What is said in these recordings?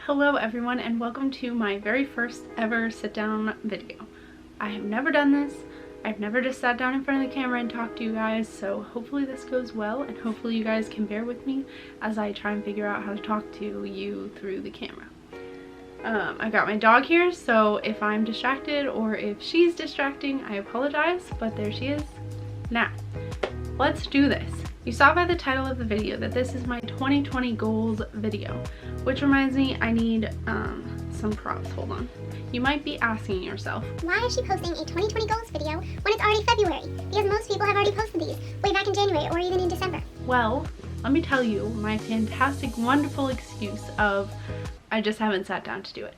Hello everyone, and welcome to my very first ever sit down video. I have never done this. I've never just sat down in front of the camera and talked to you guys, so hopefully this goes well and hopefully you guys can bear with me as I try and figure out how to talk to you through the camera. I got my dog here, so if I'm distracted or if she's distracting, I apologize, but there she is. Now, let's do this. You saw by the title of the video that this is my 2020 goals video, which reminds me I need some props. Hold on. You might be asking yourself, why is she posting a 2020 goals video when it's already February? Because most people have already posted these way back in January or even in December. Well, let me tell you my fantastic, wonderful excuse of I just haven't sat down to do it.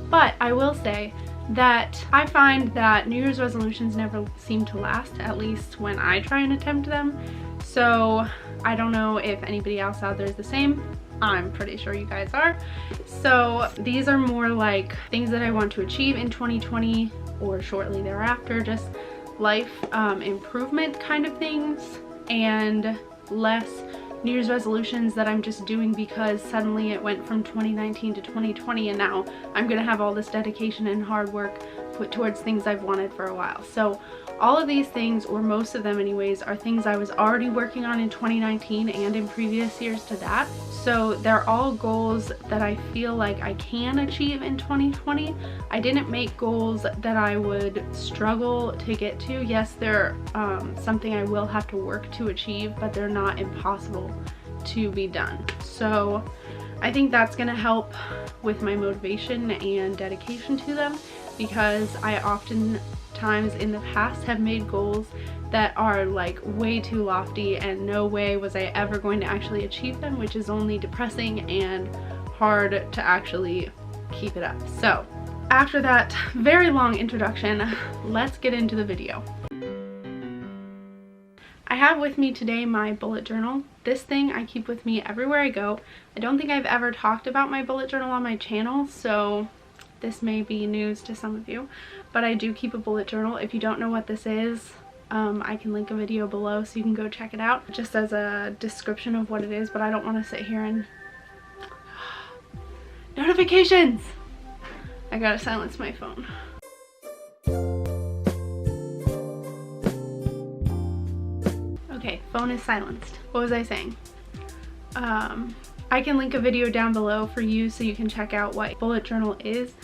But I will say that I find that New Year's resolutions never seem to last, at least when I try and attempt them. So I don't know if anybody else out there is the same. I'm pretty sure you guys are. So these are more like things that I want to achieve in 2020 or shortly thereafter, just life improvement kind of things, and less New Year's resolutions that I'm just doing because suddenly it went from 2019 to 2020 and now I'm gonna have all this dedication and hard work put towards things I've wanted for a while. So all of these things, or most of them anyways, are things I was already working on in 2019 and in previous years to that. So they're all goals that I feel like I can achieve in 2020. I didn't make goals that I would struggle to get to. Yes, they're something I will have to work to achieve, but they're not impossible to be done. So I think that's gonna help with my motivation and dedication to them, because I oftentimes in the past have made goals that are like way too lofty and no way was I ever going to actually achieve them, which is only depressing and hard to actually keep it up. So after that very long introduction, let's get into the video. I have with me today my bullet journal. This thing I keep with me everywhere I go. I don't think I've ever talked about my bullet journal on my channel, so this may be news to some of you, but I do keep a bullet journal. If you don't know what this is, I can link a video below so you can go check it out just as a description of what it is, but I don't want to sit here and notifications! I gotta silence my phone. Okay, phone is silenced. What was I saying? I can link a video down below for you so you can check out what bullet journal is,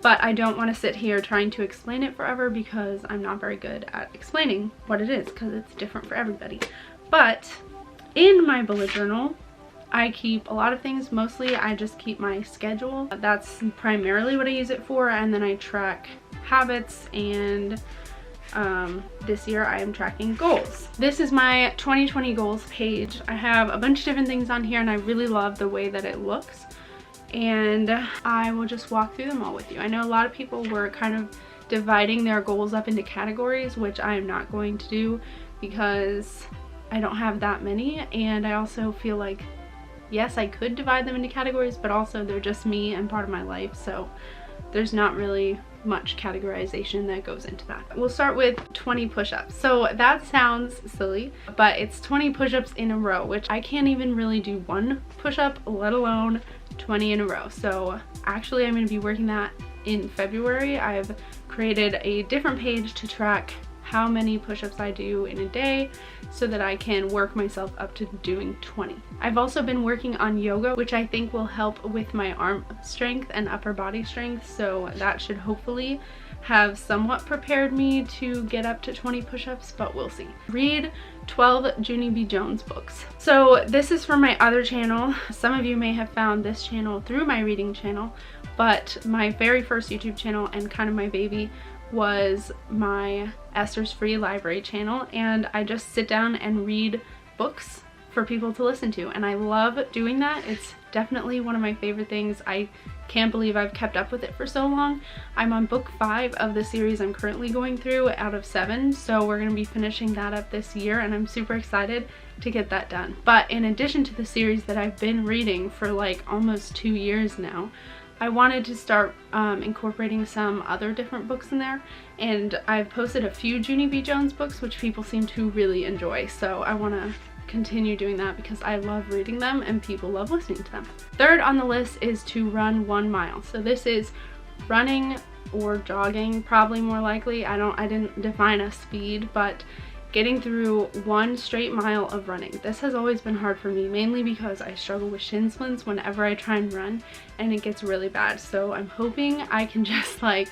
but I don't want to sit here trying to explain it forever because I'm not very good at explaining what it is because it's different for everybody. But in my bullet journal, I keep a lot of things. Mostly I just keep my schedule. That's primarily what I use it for, and then I track habits, and this year I am tracking goals. This is my 2020 goals page. I have a bunch of different things on here and I really love the way that it looks, and I will just walk through them all with you. I know a lot of people were kind of dividing their goals up into categories, which I am not going to do because I don't have that many, and I also feel like, yes, I could divide them into categories, but also they're just me and part of my life, so there's not really much categorization that goes into that. We'll start with 20 push-ups. So that sounds silly, but it's 20 push-ups in a row, which I can't even really do one push-up, let alone 20 in a row. So actually I'm going to be working that in February. I've created a different page to track how many push-ups I do in a day so that I can work myself up to doing 20. I've also been working on yoga, which I think will help with my arm strength and upper body strength, so that should hopefully have somewhat prepared me to get up to 20 push-ups, but we'll see. Read 12 Junie B. Jones books. So this is from my other channel. Some of you may have found this channel through my reading channel, but my very first YouTube channel and kind of my baby was my Esther's Free Library channel, and I just sit down and read books for people to listen to, and I love doing that. It's definitely one of my favorite things. I can't believe I've kept up with it for so long. I'm on book 5 of the series I'm currently going through out of 7, so we're going to be finishing that up this year, and I'm super excited to get that done. But in addition to the series that I've been reading for like almost 2 years now, I wanted to start incorporating some other different books in there, and I've posted a few Junie B. Jones books which people seem to really enjoy, so I want to continue doing that because I love reading them and people love listening to them. Third on the list is to run 1 mile. So this is running or jogging, probably more likely. I didn't define a speed, but getting through 1 straight mile of running. This has always been hard for me, mainly because I struggle with shin splints whenever I try and run, and it gets really bad. So I'm hoping I can just like,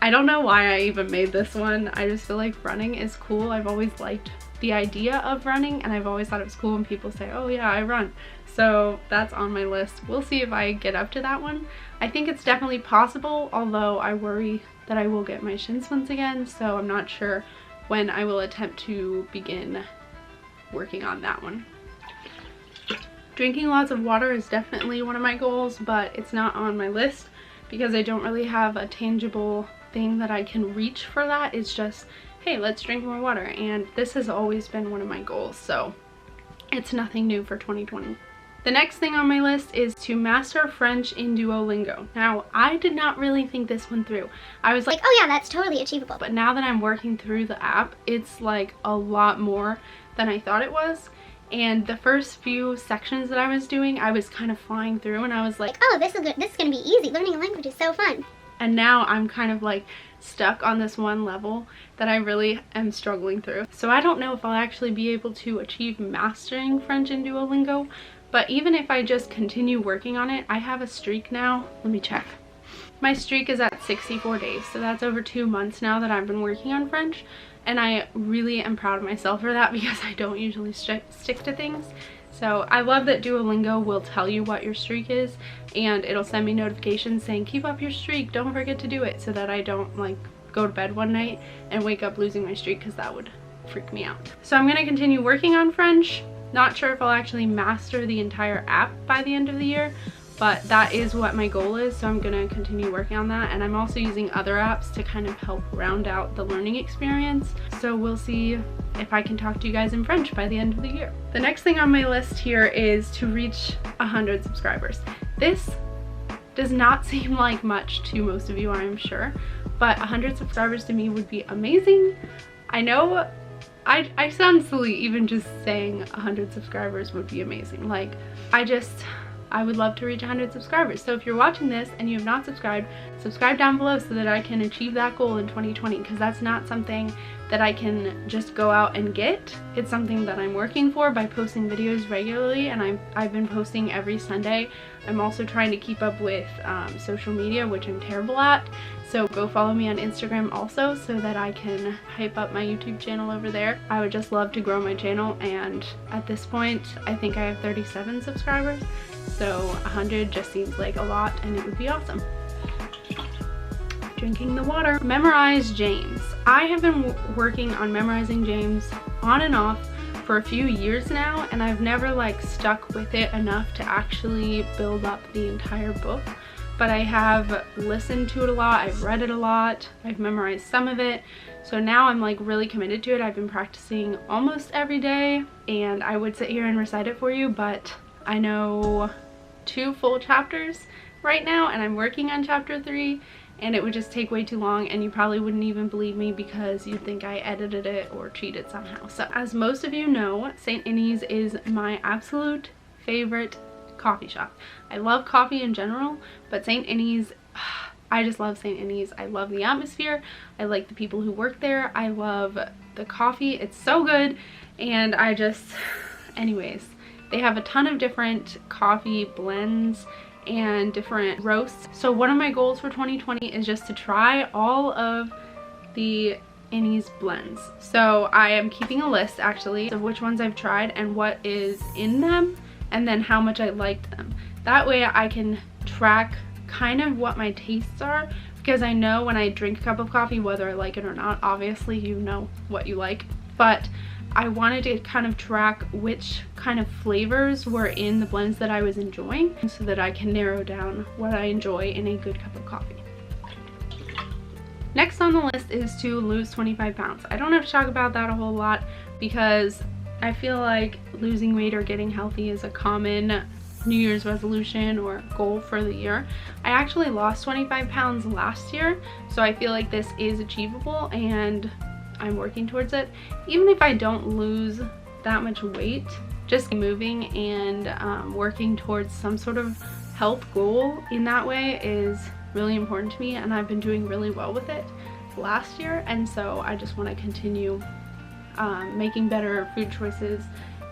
I don't know why I even made this one. I just feel like running is cool. I've always liked the idea of running, and I've always thought it was cool when people say, oh yeah, I run. So that's on my list. We'll see if I get up to that one. I think it's definitely possible, although I worry that I will get my shin splints again, so I'm not sure when I will attempt to begin working on that one. Drinking lots of water is definitely one of my goals, but it's not on my list because I don't really have a tangible thing that I can reach for that. It's just, hey, let's drink more water, and this has always been one of my goals, so it's nothing new for 2020. The next thing on my list is to master French in Duolingo. Now, I did not really think this one through. I was like, oh yeah, that's totally achievable. but now that I'm working through the app, it's like a lot more than I thought it was. And the first few sections that I was doing, I was kind of flying through, and I was like, oh, this is gonna be easy. Learning a language is so fun. and now I'm kind of like stuck on this one level that I really am struggling through. So I don't know if I'll actually be able to achieve mastering French in Duolingo, but even if I just continue working on it, I have a streak now. Let me check. My streak is at 64 days, so that's over 2 months now that I've been working on French, and I really am proud of myself for that because I don't usually stick to things. So I love that Duolingo will tell you what your streak is, and it'll send me notifications saying keep up your streak, don't forget to do it, so that I don't like go to bed one night and wake up losing my streak, because that would freak me out. So I'm gonna continue working on French. Not sure if I'll actually master the entire app by the end of the year, but that is what my goal is, so I'm gonna continue working on that. And I'm also using other apps to kind of help round out the learning experience, so we'll see if I can talk to you guys in French by the end of the year. The next thing on my list here is to reach 100 subscribers. This does not seem like much to most of you, I'm sure, but 100 subscribers to me would be amazing. I know I sound silly even just saying 100 subscribers would be amazing. Like, I would love to reach 100 subscribers. So if you're watching this and you have not subscribed, subscribe down below so that I can achieve that goal in 2020, because that's not something that I can just go out and get. It's something that I'm working for by posting videos regularly, and I've been posting every Sunday. I'm also trying to keep up with social media, which I'm terrible at. So go follow me on Instagram also so that I can hype up my YouTube channel over there. I would just love to grow my channel, and at this point I think I have 37 subscribers. So 100 just seems like a lot, and it would be awesome. Drinking the water. Memorize James. I have been working on memorizing James on and off for a few years now, and I've never like stuck with it enough to actually build up the entire book. But I have listened to it a lot, I've read it a lot, I've memorized some of it. So now I'm like really committed to it. I've been practicing almost every day, and I would sit here and recite it for you, but I know 2 full chapters right now, and I'm working on chapter 3, and it would just take way too long, and you probably wouldn't even believe me because you'd think I edited it or cheated somehow. So as most of you know, St. Innie's is my absolute favorite coffee shop. I love coffee in general, but St. Innie's, I just love St. Innie's. I love the atmosphere. I like the people who work there. I love the coffee. It's so good. And anyways, they have a ton of different coffee blends and different roasts. So one of my goals for 2020 is just to try all of the Innie's blends. So I am keeping a list actually of which ones I've tried and what is in them, and then how much I liked them. That way I can track kind of what my tastes are, because I know when I drink a cup of coffee whether I like it or not. Obviously you know what you like, but I wanted to kind of track which kind of flavors were in the blends that I was enjoying, so that I can narrow down what I enjoy in a good cup of coffee. Next on the list is to lose 25 pounds. I don't have to talk about that a whole lot because I feel like losing weight or getting healthy is a common New Year's resolution or goal for the year. I actually lost 25 pounds last year, so I feel like this is achievable and I'm working towards it. Even if I don't lose that much weight. Just moving and working towards some sort of health goal in that way is really important to me, and I've been doing really well with it last year, and so I just want to continue making better food choices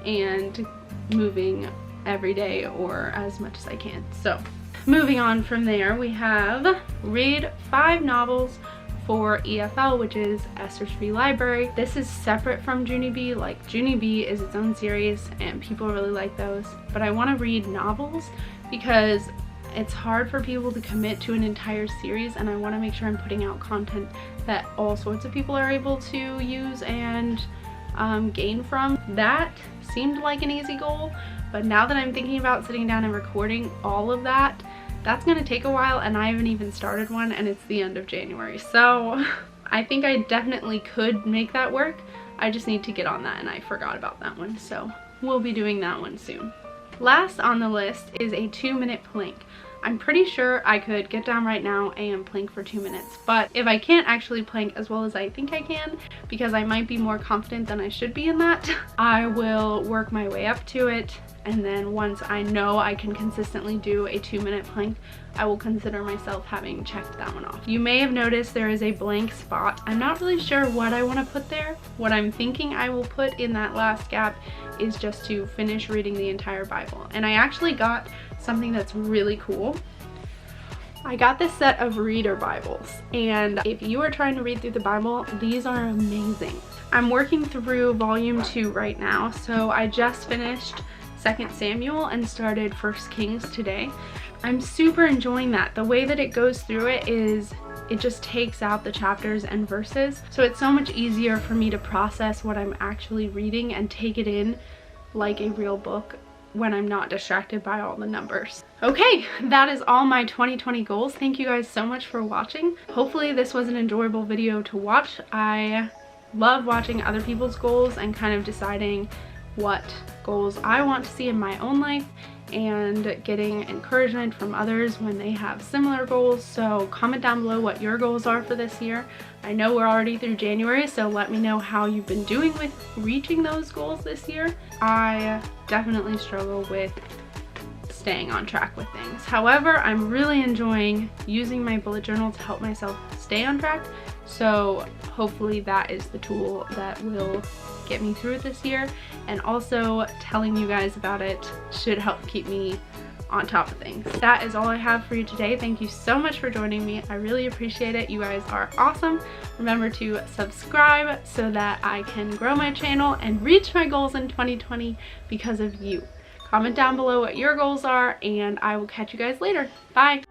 and moving every day or as much as I can. So moving on from there, we have read 5 novels for EFL, which is Esther's Free Library. This is separate from Junie B. Like, Junie B is its own series and people really like those, but I want to read novels because it's hard for people to commit to an entire series, and I want to make sure I'm putting out content that all sorts of people are able to use and gain from. That seemed like an easy goal, but now that I'm thinking about sitting down and recording all of that, that's gonna take a while, and I haven't even started one, and it's the end of January. So I think I definitely could make that work. I just need to get on that, and I forgot about that one. So we'll be doing that one soon. Last on the list is a 2-minute plank. I'm pretty sure I could get down right now and plank for 2 minutes, but if I can't actually plank as well as I think I can, because I might be more confident than I should be in that, I will work my way up to it, and then once I know I can consistently do a 2-minute plank, I will consider myself having checked that one off. You may have noticed there is a blank spot. I'm not really sure what I want to put there. What I'm thinking I will put in that last gap is just to finish reading the entire Bible. And I actually got something that's really cool. I got this set of reader Bibles, and if you are trying to read through the Bible, these are amazing. I'm working through volume 2 right now, so I just finished 2 Samuel and started 1 Kings today. I'm super enjoying that. The way that it goes through it is it just takes out the chapters and verses, so it's so much easier for me to process what I'm actually reading and take it in like a real book when I'm not distracted by all the numbers. Okay, that is all my 2020 goals. Thank you guys so much for watching. Hopefully this was an enjoyable video to watch. I love watching other people's goals and kind of deciding what goals I want to see in my own life and getting encouragement from others when they have similar goals. So comment down below what your goals are for this year. I know we're already through January, so let me know how you've been doing with reaching those goals this year. I definitely struggle with staying on track with things. However, I'm really enjoying using my bullet journal to help myself stay on track. So hopefully that is the tool that will get me through this year, and also telling you guys about it should help keep me on top of things. That is all I have for you today. Thank you so much for joining me. I really appreciate it. You guys are awesome. Remember to subscribe so that I can grow my channel and reach my goals in 2020 because of you. Comment down below what your goals are, and I will catch you guys later. Bye.